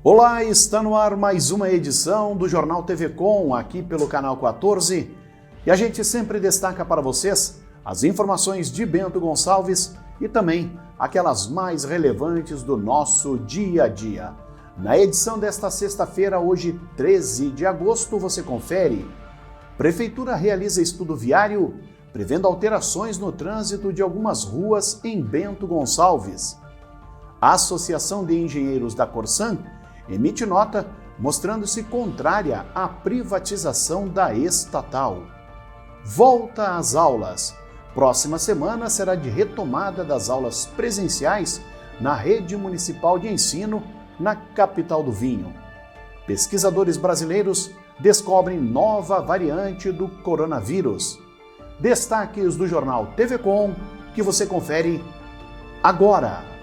Olá, está no ar mais uma edição do Jornal TV Com, aqui pelo canal 14. E a gente sempre destaca para vocês as informações de Bento Gonçalves e também aquelas mais relevantes do nosso dia a dia. Na edição desta sexta-feira, hoje 13 de agosto, você confere. Prefeitura realiza estudo viário, prevendo alterações no trânsito de algumas ruas em Bento Gonçalves. A Associação de Engenheiros da Corsan emite nota mostrando-se contrária à privatização da estatal. Volta às aulas. Próxima semana será de retomada das aulas presenciais na rede municipal de ensino na capital do vinho. Pesquisadores brasileiros descobrem nova variante do coronavírus. Destaques do jornal TV Com que você confere agora.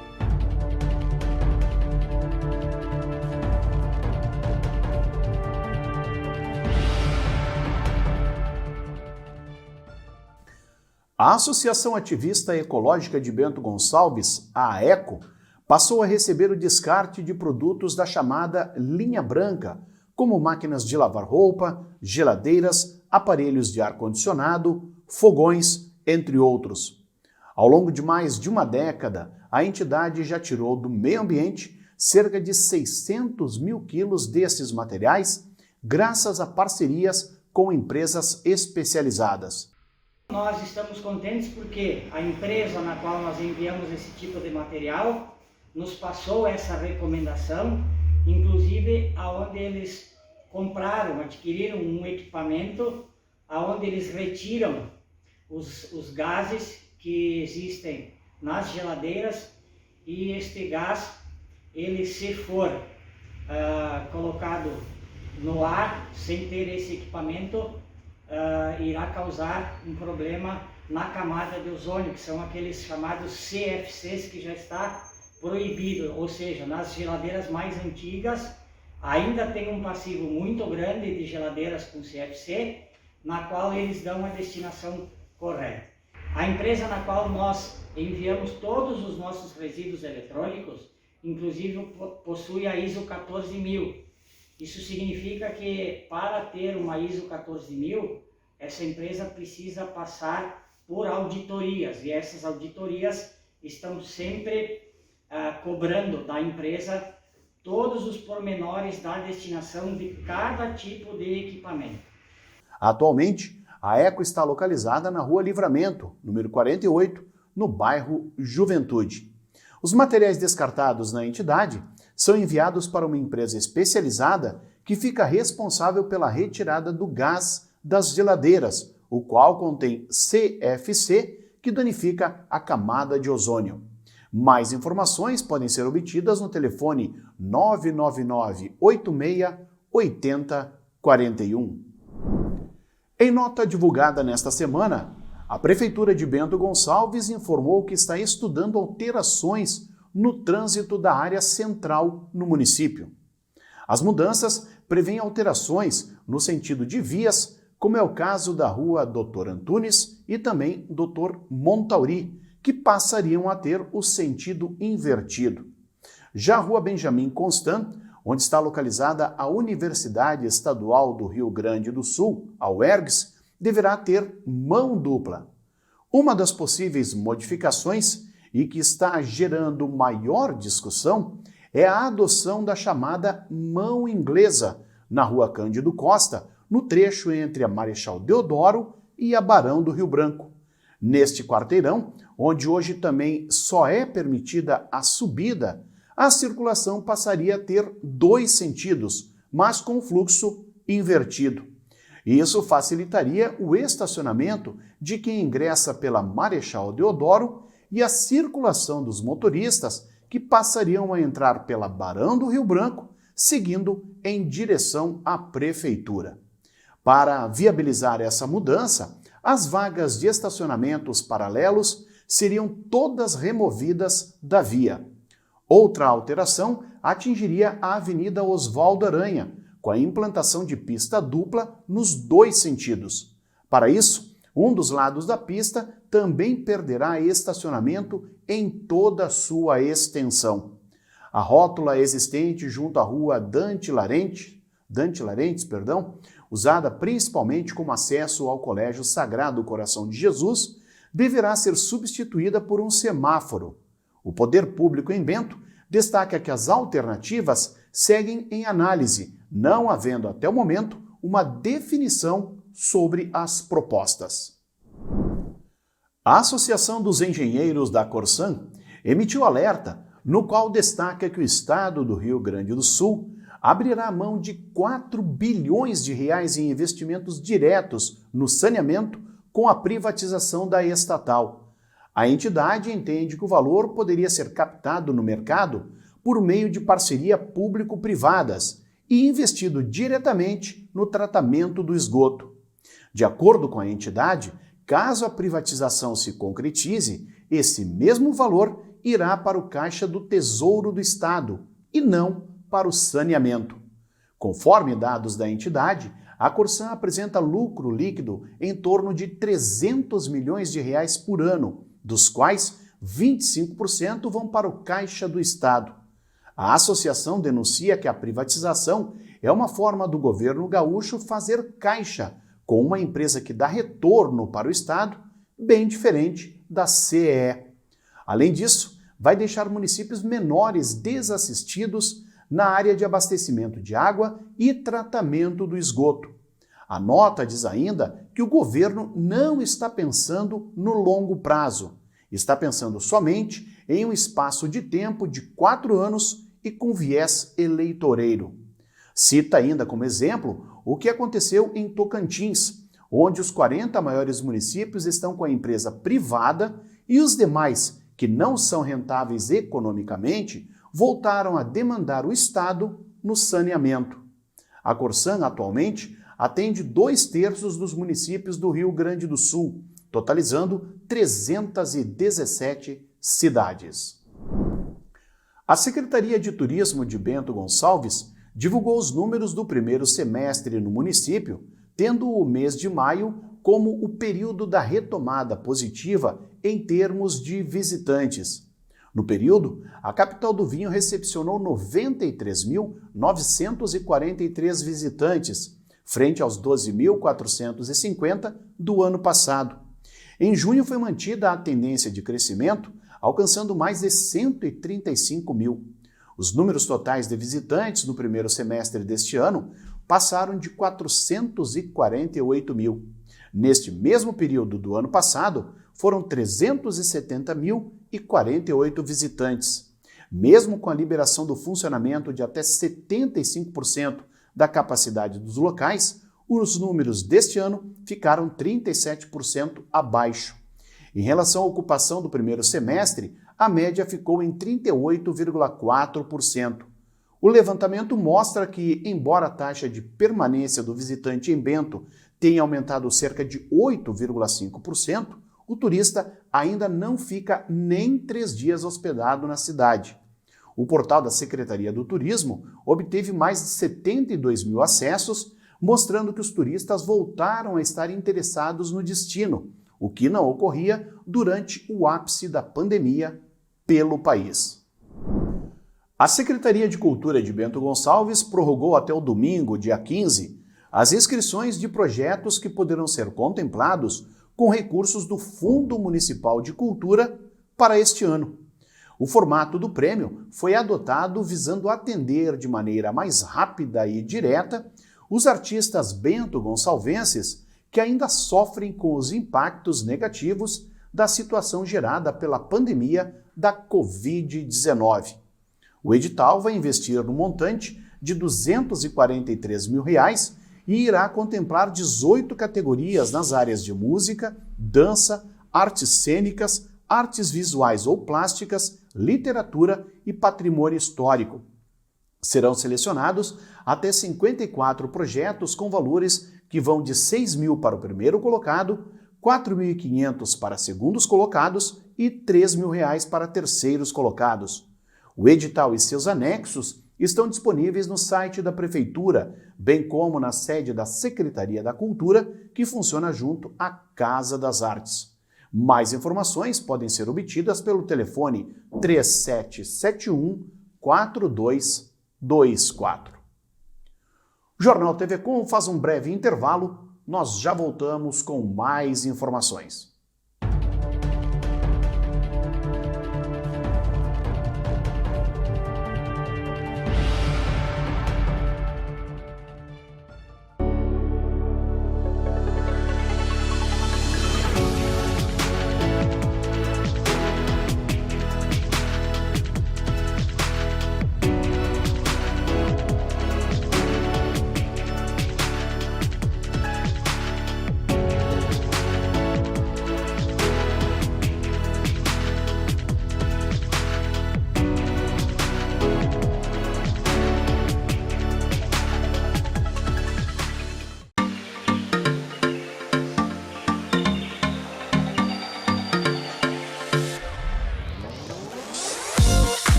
A Associação Ativista Ecológica de Bento Gonçalves, a AECO, passou a receber o descarte de produtos da chamada linha branca, como máquinas de lavar roupa, geladeiras, aparelhos de ar-condicionado, fogões, entre outros. Ao longo de mais de uma década, a entidade já tirou do meio ambiente cerca de 600 mil quilos desses materiais, graças a parcerias com empresas especializadas. Nós estamos contentes porque a empresa na qual nós enviamos esse tipo de material nos passou essa recomendação, inclusive aonde eles adquiriram um equipamento aonde eles retiram os gases que existem nas geladeiras, e este gás, ele se for colocado no ar sem ter esse equipamento, irá causar um problema na camada de ozônio, que são aqueles chamados CFCs, que já está proibido, ou seja, nas geladeiras mais antigas ainda tem um passivo muito grande de geladeiras com CFC, na qual eles dão a destinação correta. A empresa na qual nós enviamos todos os nossos resíduos eletrônicos, inclusive possui a ISO 14000. Isso significa que para ter uma ISO 14000, essa empresa precisa passar por auditorias, e essas auditorias estão sempre cobrando da empresa todos os pormenores da destinação de cada tipo de equipamento. Atualmente, a ECO está localizada na Rua Livramento, número 48, no bairro Juventude. Os materiais descartados na entidade são enviados para uma empresa especializada que fica responsável pela retirada do gás das geladeiras, o qual contém CFC, que danifica a camada de ozônio. Mais informações podem ser obtidas no telefone 999 86 80 41. Em nota divulgada nesta semana, a Prefeitura de Bento Gonçalves informou que está estudando alterações no trânsito da área central no município. As mudanças prevêem alterações no sentido de vias, como é o caso da rua Dr. Antunes e também Dr. Montauri, que passariam a ter o sentido invertido. Já a rua Benjamin Constant, onde está localizada a Universidade Estadual do Rio Grande do Sul, a UERGS, deverá ter mão dupla. Uma das possíveis modificações, e que está gerando maior discussão, é a adoção da chamada mão inglesa na rua Cândido Costa, no trecho entre a Marechal Deodoro e a Barão do Rio Branco. Neste quarteirão, onde hoje também só é permitida a subida, a circulação passaria a ter 2 sentidos, mas com fluxo invertido. Isso facilitaria o estacionamento de quem ingressa pela Marechal Deodoro e a circulação dos motoristas que passariam a entrar pela Barão do Rio Branco, seguindo em direção à Prefeitura. Para viabilizar essa mudança, as vagas de estacionamentos paralelos seriam todas removidas da via. Outra alteração atingiria a Avenida Oswaldo Aranha, com a implantação de pista dupla nos 2 sentidos. Para isso, um dos lados da pista também perderá estacionamento em toda a sua extensão. A rótula existente junto à rua Dante Larentes, usada principalmente como acesso ao Colégio Sagrado Coração de Jesus, deverá ser substituída por um semáforo. O poder público em Bento destaca que as alternativas seguem em análise, não havendo até o momento uma definição sobre as propostas. A Associação dos Engenheiros da Corsan emitiu alerta no qual destaca que o estado do Rio Grande do Sul abrirá mão de 4 bilhões de reais em investimentos diretos no saneamento com a privatização da estatal. A entidade entende que o valor poderia ser captado no mercado por meio de parceria público-privadas e investido diretamente no tratamento do esgoto. De acordo com a entidade, caso a privatização se concretize, esse mesmo valor irá para o caixa do Tesouro do Estado e não para o saneamento. Conforme dados da entidade, a Corsan apresenta lucro líquido em torno de 300 milhões de reais por ano, dos quais 25% vão para o caixa do Estado. A associação denuncia que a privatização é uma forma do governo gaúcho fazer caixa com uma empresa que dá retorno para o Estado, bem diferente da CEE. Além disso, vai deixar municípios menores desassistidos na área de abastecimento de água e tratamento do esgoto. A nota diz ainda que o governo não está pensando no longo prazo, está pensando somente em um espaço de tempo de 4 anos e com viés eleitoreiro. Cita ainda como exemplo o que aconteceu em Tocantins, onde os 40 maiores municípios estão com a empresa privada e os demais, que não são rentáveis economicamente, voltaram a demandar o Estado no saneamento. A Corsan, atualmente, atende 2/3 dos municípios do Rio Grande do Sul, totalizando 317 cidades. A Secretaria de Turismo de Bento Gonçalves divulgou os números do primeiro semestre no município, tendo o mês de maio como o período da retomada positiva em termos de visitantes. No período, a capital do vinho recepcionou 93.943 visitantes, frente aos 12.450 do ano passado. Em junho foi mantida a tendência de crescimento, alcançando mais de 135 mil. Os números totais de visitantes no primeiro semestre deste ano passaram de 448 mil. Neste mesmo período do ano passado, foram 370.048 visitantes. Mesmo com a liberação do funcionamento de até 75% da capacidade dos locais, os números deste ano ficaram 37% abaixo. Em relação à ocupação do primeiro semestre, a média ficou em 38,4%. O levantamento mostra que, embora a taxa de permanência do visitante em Bento tenha aumentado cerca de 8,5%, o turista ainda não fica nem 3 dias hospedado na cidade. O portal da Secretaria do Turismo obteve mais de 72 mil acessos, mostrando que os turistas voltaram a estar interessados no destino, o que não ocorria durante o ápice da pandemia pelo país. A Secretaria de Cultura de Bento Gonçalves prorrogou até o domingo, dia 15, as inscrições de projetos que poderão ser contemplados com recursos do Fundo Municipal de Cultura para este ano. O formato do prêmio foi adotado visando atender de maneira mais rápida e direta os artistas bento-gonçalvenses que ainda sofrem com os impactos negativos da situação gerada pela pandemia da Covid-19. O edital vai investir no montante de R$ 243 mil e irá contemplar 18 categorias nas áreas de música, dança, artes cênicas, artes visuais ou plásticas, literatura e patrimônio histórico. Serão selecionados até 54 projetos com valores que vão de R$ 6 mil para o primeiro colocado, R$ 4.500 para segundos colocados e R$ 3 mil para terceiros colocados. O edital e seus anexos estão disponíveis no site da Prefeitura, bem como na sede da Secretaria da Cultura, que funciona junto à Casa das Artes. Mais informações podem ser obtidas pelo telefone 3771 4224. O Jornal TV Com faz um breve intervalo, nós já voltamos com mais informações.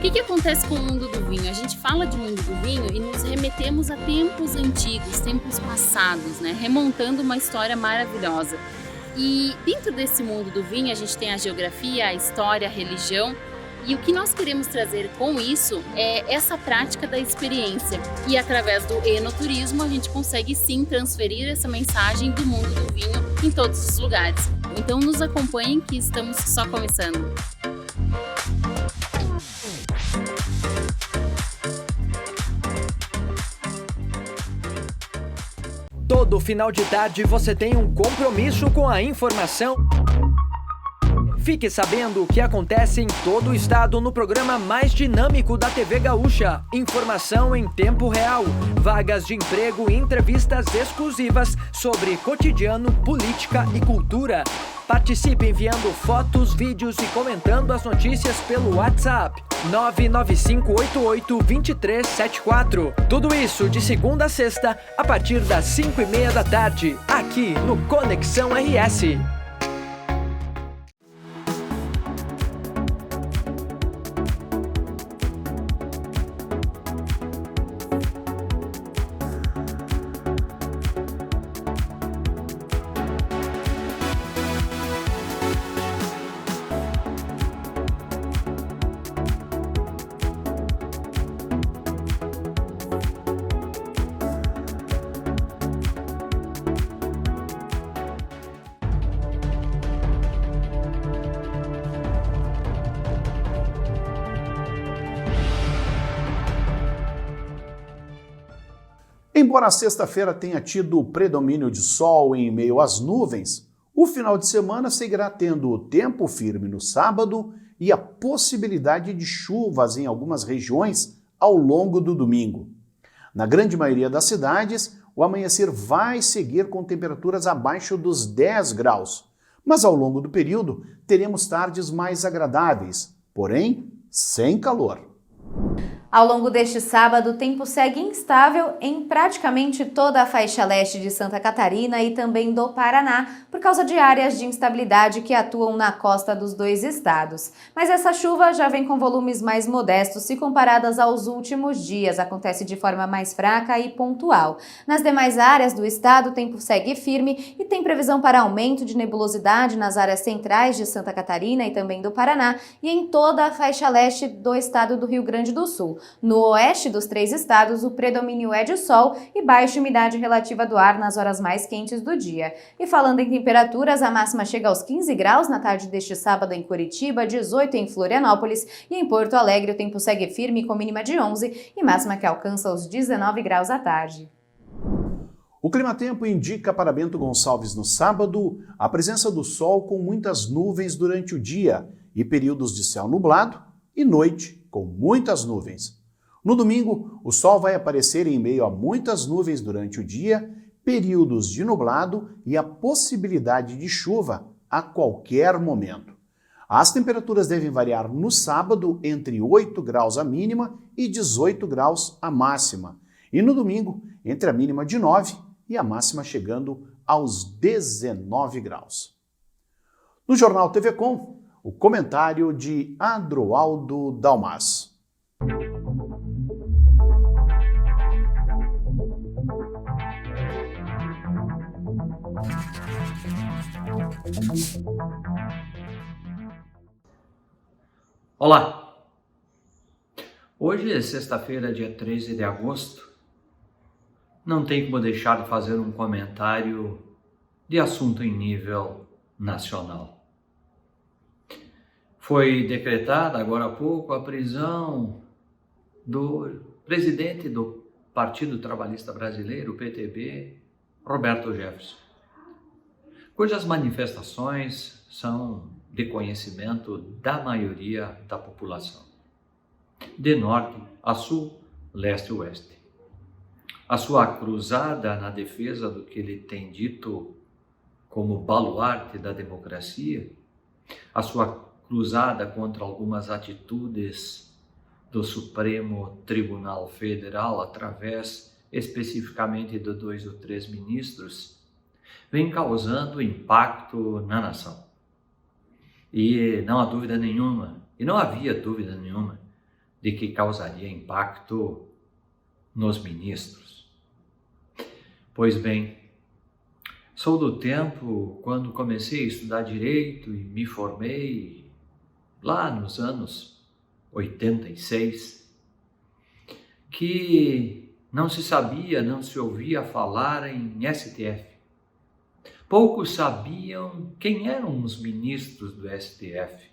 O que acontece com o mundo do vinho? A gente fala de mundo do vinho e nos remetemos a tempos antigos, tempos passados, né? Remontando uma história maravilhosa. E dentro desse mundo do vinho a gente tem a geografia, a história, a religião. E o que nós queremos trazer com isso é essa prática da experiência. E através do enoturismo a gente consegue sim transferir essa mensagem do mundo do vinho em todos os lugares. Então nos acompanhem que estamos só começando. Todo final de tarde você tem um compromisso com a informação. Fique sabendo o que acontece em todo o estado no programa mais dinâmico da TV Gaúcha. Informação em tempo real, vagas de emprego e entrevistas exclusivas sobre cotidiano, política e cultura. Participe enviando fotos, vídeos e comentando as notícias pelo WhatsApp 995882374. Tudo isso de segunda a sexta, a partir das 5:30 da tarde, aqui no Conexão RS. Embora a sexta-feira tenha tido predomínio de sol em meio às nuvens, o final de semana seguirá tendo tempo firme no sábado e a possibilidade de chuvas em algumas regiões ao longo do domingo. Na grande maioria das cidades, o amanhecer vai seguir com temperaturas abaixo dos 10 graus, mas ao longo do período teremos tardes mais agradáveis, porém sem calor. Ao longo deste sábado, o tempo segue instável em praticamente toda a faixa leste de Santa Catarina e também do Paraná, por causa de áreas de instabilidade que atuam na costa dos dois estados. Mas essa chuva já vem com volumes mais modestos se comparadas aos últimos dias, acontece de forma mais fraca e pontual. Nas demais áreas do estado, o tempo segue firme e tem previsão para aumento de nebulosidade nas áreas centrais de Santa Catarina e também do Paraná e em toda a faixa leste do estado do Rio Grande do Sul. No oeste dos três estados, o predomínio é de sol e baixa umidade relativa do ar nas horas mais quentes do dia. E falando em temperaturas, a máxima chega aos 15 graus na tarde deste sábado em Curitiba, 18 em Florianópolis e em Porto Alegre o tempo segue firme com mínima de 11 e máxima que alcança os 19 graus à tarde. O clima-tempo indica para Bento Gonçalves no sábado a presença do sol com muitas nuvens durante o dia e períodos de céu nublado e noite com muitas nuvens. No domingo, o sol vai aparecer em meio a muitas nuvens durante o dia, períodos de nublado e a possibilidade de chuva a qualquer momento. As temperaturas devem variar no sábado entre 8 graus a mínima e 18 graus a máxima, e no domingo entre a mínima de 9 e a máxima chegando aos 19 graus. No Jornal TV Com, o comentário de Adroaldo Dalmas. Olá! Hoje é sexta-feira, dia 13 de agosto. Não tem como deixar de fazer um comentário de assunto em nível nacional. Foi decretada agora há pouco a prisão do presidente do Partido Trabalhista Brasileiro, PTB, Roberto Jefferson, cujas manifestações são de conhecimento da maioria da população, de norte a sul, leste e oeste. A sua cruzada na defesa do que ele tem dito como baluarte da democracia, a sua cruzada contra algumas atitudes do Supremo Tribunal Federal, através especificamente de 2 ou 3 ministros, vem causando impacto na nação. E não há dúvida nenhuma, e não havia dúvida nenhuma, de que causaria impacto nos ministros. Pois bem, sou do tempo quando comecei a estudar direito e me formei lá nos anos 86, que não se sabia, não se ouvia falar em STF. Poucos sabiam quem eram os ministros do STF.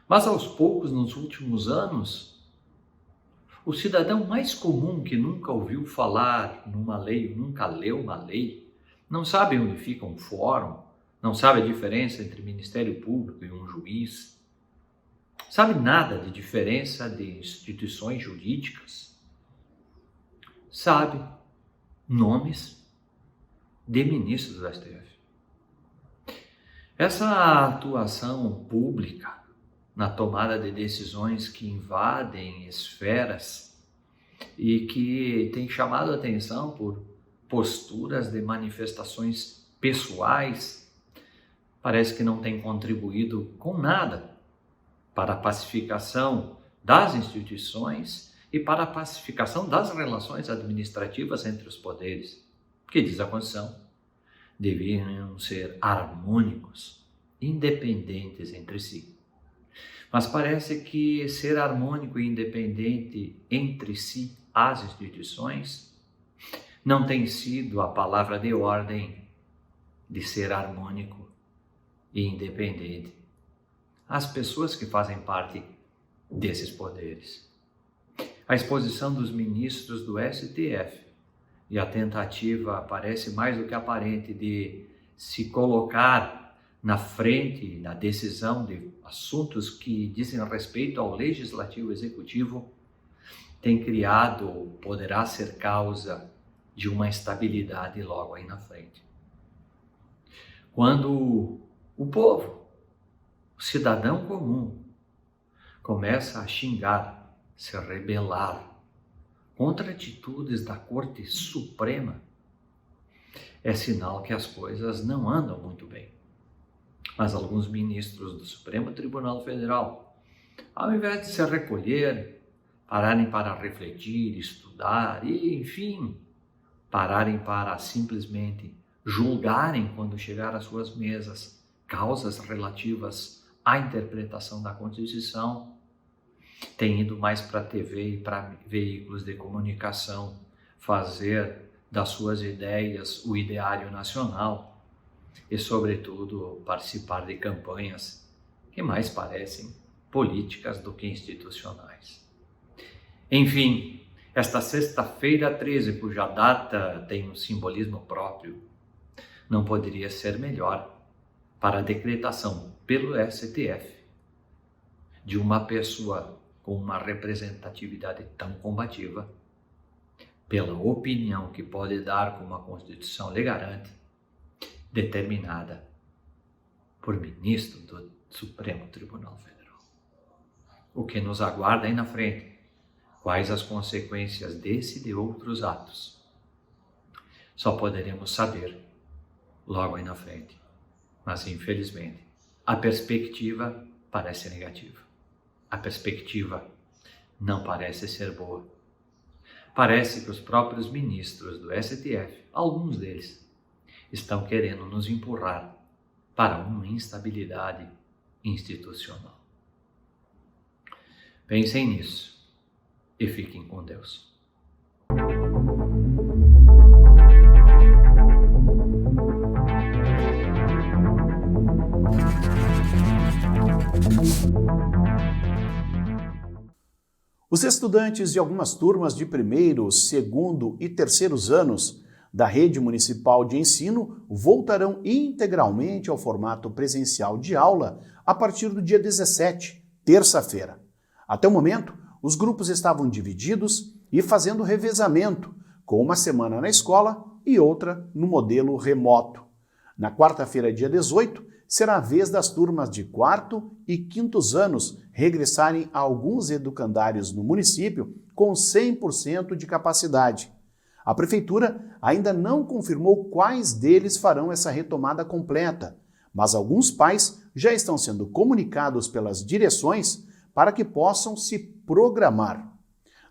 Mas aos poucos, nos últimos anos, o cidadão mais comum que nunca ouviu falar numa lei, nunca leu uma lei, não sabe onde fica um fórum, não sabe a diferença entre Ministério Público e um juiz, sabe nada de diferença de instituições jurídicas, sabe nomes de ministros do STF. Essa atuação pública na tomada de decisões que invadem esferas e que tem chamado a atenção por posturas de manifestações pessoais, parece que não tem contribuído com nada para a pacificação das instituições e para a pacificação das relações administrativas entre os poderes, que diz a Constituição, deveriam ser harmônicos, independentes entre si. Mas parece que ser harmônico e independente entre si, as instituições, não tem sido a palavra de ordem de ser harmônico e independente as pessoas que fazem parte desses poderes. A exposição dos ministros do STF e a tentativa, parece mais do que aparente, de se colocar na frente, na decisão de assuntos que dizem respeito ao Legislativo e Executivo, tem criado, poderá ser causa de uma instabilidade logo aí na frente. Quando o povo, o cidadão comum, começa a xingar, se rebelar contra atitudes da Corte Suprema, é sinal que as coisas não andam muito bem. Mas alguns ministros do Supremo Tribunal Federal, ao invés de se recolher, pararem para refletir, estudar e, enfim, pararem para simplesmente julgarem quando chegar às suas mesas causas relativas à interpretação da Constituição, têm ido mais para a TV e para veículos de comunicação fazer das suas ideias o ideário nacional e, sobretudo, participar de campanhas que mais parecem políticas do que institucionais. Enfim, esta sexta-feira 13, cuja data tem um simbolismo próprio, não poderia ser melhor para a decretação pelo STF de uma pessoa com uma representatividade tão combativa, pela opinião que pode dar como a Constituição lhe garante, determinada por ministro do Supremo Tribunal Federal. O que nos aguarda aí na frente? Quais as consequências desse e de outros atos? Só poderemos saber logo aí na frente. Mas, infelizmente, a perspectiva parece negativa. A perspectiva não parece ser boa. Parece que os próprios ministros do STF, alguns deles, estão querendo nos empurrar para uma instabilidade institucional. Pensem nisso e fiquem com Deus. Os estudantes de algumas turmas de primeiro, segundo e terceiros anos da rede municipal de ensino voltarão integralmente ao formato presencial de aula a partir do dia 17, terça-feira. Até o momento, os grupos estavam divididos e fazendo revezamento, com uma semana na escola e outra no modelo remoto. Na quarta-feira, dia 18, será a vez das turmas de quarto e quintos anos regressarem a alguns educandários no município com 100% de capacidade. A Prefeitura ainda não confirmou quais deles farão essa retomada completa, mas alguns pais já estão sendo comunicados pelas direções para que possam se programar.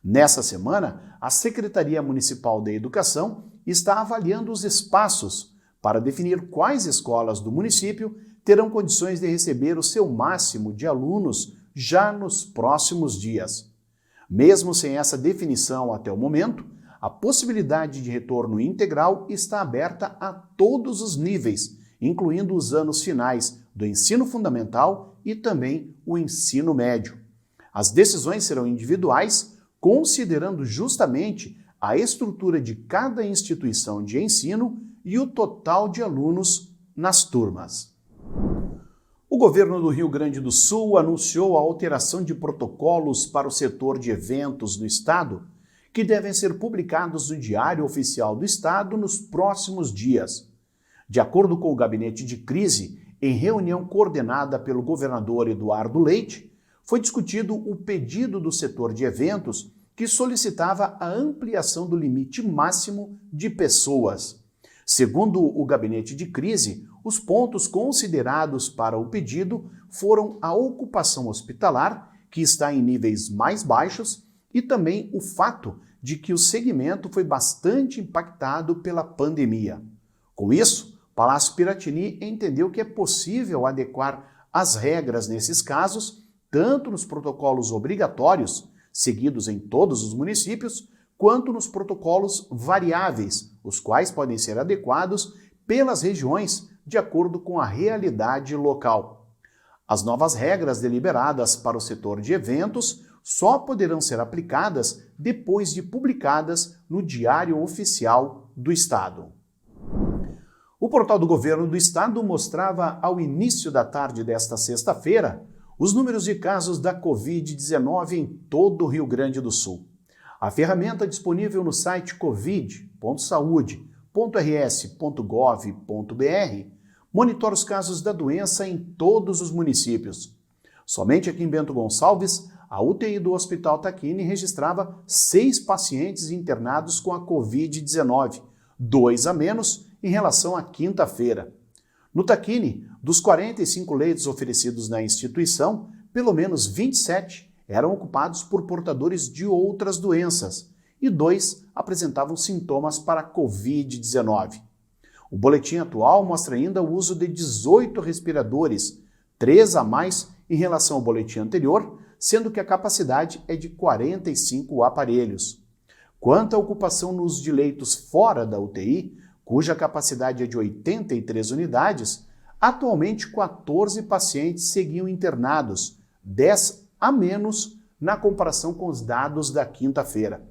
Nessa semana, a Secretaria Municipal de Educação está avaliando os espaços para definir quais escolas do município terão condições de receber o seu máximo de alunos já nos próximos dias. Mesmo sem essa definição até o momento, a possibilidade de retorno integral está aberta a todos os níveis, incluindo os anos finais do ensino fundamental e também o ensino médio. As decisões serão individuais, considerando justamente a estrutura de cada instituição de ensino e o total de alunos nas turmas. O governo do Rio Grande do Sul anunciou a alteração de protocolos para o setor de eventos no estado, que devem ser publicados no Diário Oficial do Estado nos próximos dias. De acordo com o Gabinete de Crise, em reunião coordenada pelo governador Eduardo Leite, foi discutido o pedido do setor de eventos que solicitava a ampliação do limite máximo de pessoas. Segundo o Gabinete de Crise, os pontos considerados para o pedido foram a ocupação hospitalar, que está em níveis mais baixos, e também o fato de que o segmento foi bastante impactado pela pandemia. Com isso, Palácio Piratini entendeu que é possível adequar as regras nesses casos, tanto nos protocolos obrigatórios, seguidos em todos os municípios, quanto nos protocolos variáveis, os quais podem ser adequados pelas regiões de acordo com a realidade local. As novas regras deliberadas para o setor de eventos só poderão ser aplicadas depois de publicadas no Diário Oficial do Estado. O portal do Governo do Estado mostrava ao início da tarde desta sexta-feira os números de casos da Covid-19 em todo o Rio Grande do Sul. A ferramenta disponível no site covid.saude.rs.gov.br monitora os casos da doença em todos os municípios. Somente aqui em Bento Gonçalves, a UTI do Hospital Tacchini registrava 6 pacientes internados com a Covid-19, 2 a menos em relação à quinta-feira. No Tacchini, dos 45 leitos oferecidos na instituição, pelo menos 27 eram ocupados por portadores de outras doenças e 2 apresentavam sintomas para a Covid-19. O boletim atual mostra ainda o uso de 18 respiradores, 3 a mais em relação ao boletim anterior, sendo que a capacidade é de 45 aparelhos. Quanto à ocupação no uso de leitos fora da UTI, cuja capacidade é de 83 unidades, atualmente 14 pacientes seguiam internados, 10 a menos na comparação com os dados da quinta-feira.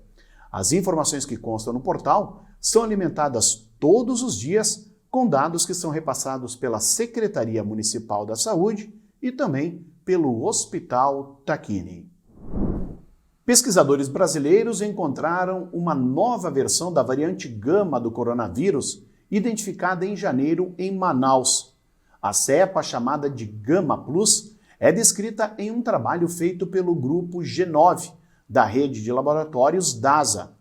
As informações que constam no portal são alimentadas todos os dias com dados que são repassados pela Secretaria Municipal da Saúde e também pelo Hospital Tacchini. Pesquisadores brasileiros encontraram uma nova versão da variante Gama do coronavírus, identificada em janeiro em Manaus. A cepa, chamada de Gama Plus, é descrita em um trabalho feito pelo grupo G9, da rede de laboratórios DASA.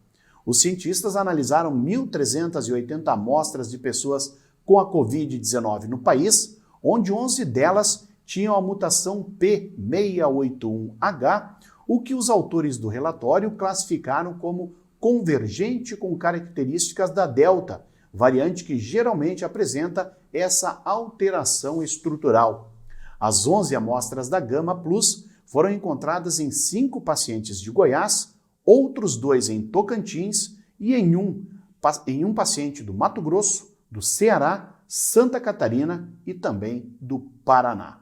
Os cientistas analisaram 1.380 amostras de pessoas com a Covid-19 no país, onde 11 delas tinham a mutação P681H, o que os autores do relatório classificaram como convergente com características da Delta, variante que geralmente apresenta essa alteração estrutural. As 11 amostras da Gama Plus foram encontradas em 5 pacientes de Goiás, outros 2 em Tocantins e em um paciente do Mato Grosso, do Ceará, Santa Catarina e também do Paraná.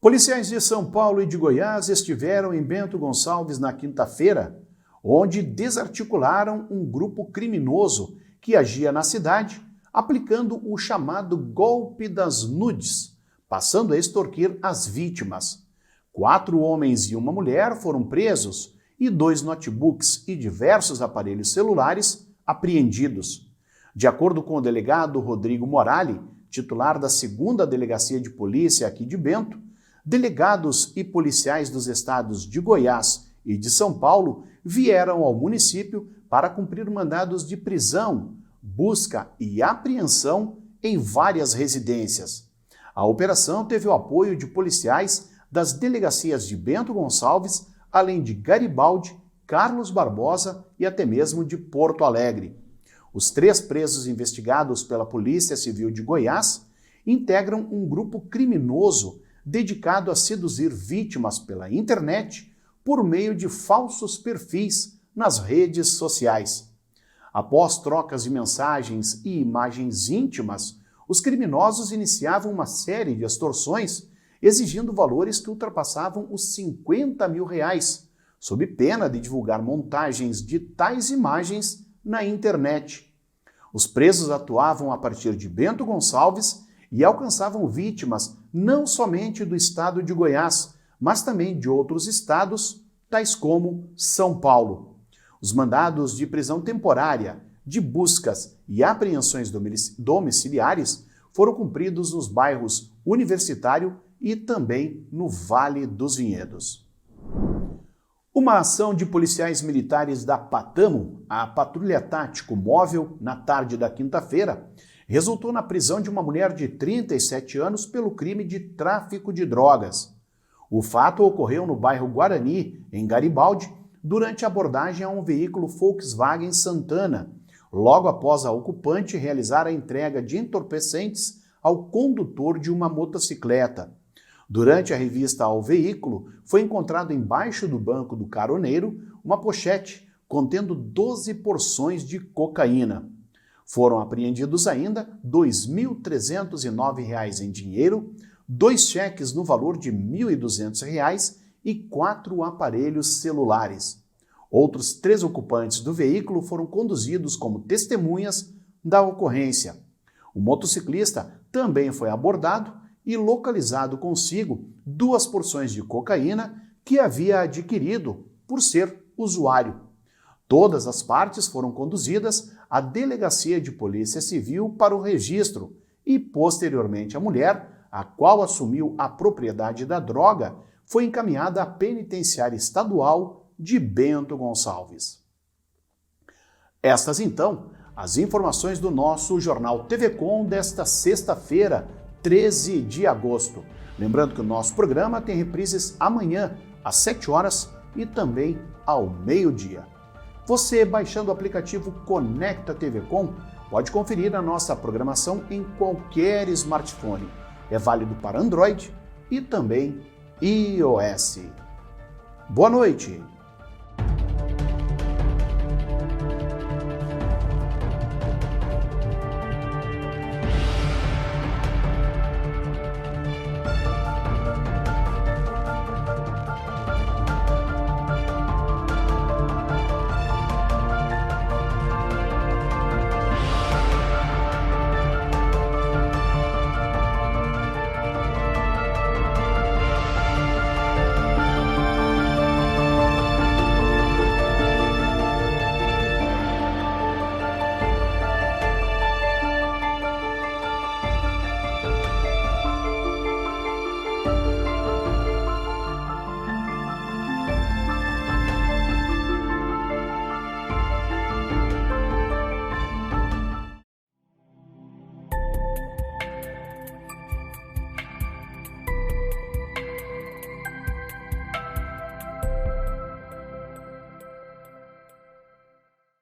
Policiais de São Paulo e de Goiás estiveram em Bento Gonçalves na quinta-feira, onde desarticularam um grupo criminoso que agia na cidade, aplicando o chamado golpe das nudes, passando a extorquir as vítimas. 4 homens e uma mulher foram presos e 2 notebooks e diversos aparelhos celulares apreendidos. De acordo com o delegado Rodrigo Morali, titular da 2ª Delegacia de Polícia aqui de Bento, delegados e policiais dos estados de Goiás e de São Paulo vieram ao município para cumprir mandados de prisão, busca e apreensão em várias residências. A operação teve o apoio de policiais das delegacias de Bento Gonçalves, além de Garibaldi, Carlos Barbosa e até mesmo de Porto Alegre. Os 3 presos investigados pela Polícia Civil de Goiás integram um grupo criminoso dedicado a seduzir vítimas pela internet por meio de falsos perfis nas redes sociais. Após trocas de mensagens e imagens íntimas, os criminosos iniciavam uma série de extorsões exigindo valores que ultrapassavam os R$50 mil, sob pena de divulgar montagens de tais imagens na internet. Os presos atuavam a partir de Bento Gonçalves e alcançavam vítimas não somente do estado de Goiás, mas também de outros estados, tais como São Paulo. Os mandados de prisão temporária, de buscas e apreensões domiciliares foram cumpridos nos bairros Universitário e também no Vale dos Vinhedos. Uma ação de policiais militares da Patamo, a Patrulha Tático Móvel, na tarde da quinta-feira, resultou na prisão de uma mulher de 37 anos pelo crime de tráfico de drogas. O fato ocorreu no bairro Guarani, em Garibaldi, durante a abordagem a um veículo Volkswagen Santana, logo após a ocupante realizar a entrega de entorpecentes ao condutor de uma motocicleta. Durante a revista ao veículo, foi encontrado embaixo do banco do caroneiro uma pochete contendo 12 porções de cocaína. Foram apreendidos ainda R$ 2.309 em dinheiro, 2 cheques no valor de R$ 1.200 e 4 aparelhos celulares. Outros 3 ocupantes do veículo foram conduzidos como testemunhas da ocorrência. O motociclista também foi abordado e localizado consigo 2 porções de cocaína que havia adquirido por ser usuário. Todas as partes foram conduzidas à Delegacia de Polícia Civil para o registro e, posteriormente, a mulher, a qual assumiu a propriedade da droga, foi encaminhada à Penitenciária Estadual de Bento Gonçalves. Estas, então, as informações do nosso Jornal TV Com desta sexta-feira, 13 de agosto. Lembrando que o nosso programa tem reprises amanhã, às 7 horas e também ao meio-dia. Você, baixando o aplicativo Conecta TV Com, pode conferir a nossa programação em qualquer smartphone. É válido para Android e também iOS. Boa noite!